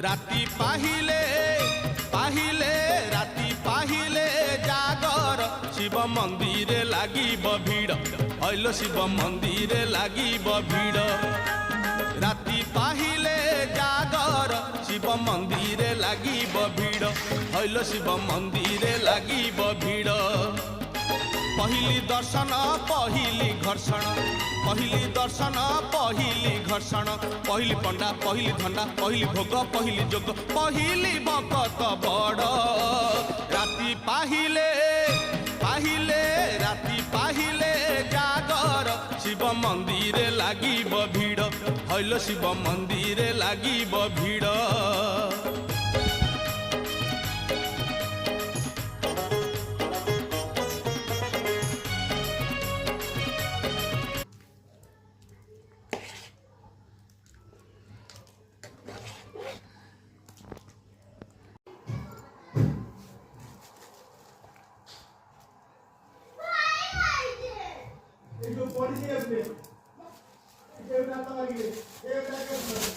রাতি পাহিলে পাহিলে রাতি পাহিলে জাগর শিব মন্দিরে লাগিব ভিড় হইল শিব মন্দিরে লাগিব ভিড় রাতি পাহিলে জাগর শিব মন্দিরে লাগিব ভিড় হইল শিব মন্দিরে লাগিব ভিড় पहिली दर्शन पहिली घर्षण पहिली दर्शन पहिली घर्षण पहिली पंडा पहिली धंडा पहिली भोग पहिली जोग पहिली भगत बड़ राति पाहिले पाहिले राति पाहिले जागर शिव मंदिर लागिब भीड़ हइल शिव मंदिर लागिब भीड़ एक तो पॉलिसी है अपने ये उठाता लगी ये उठा के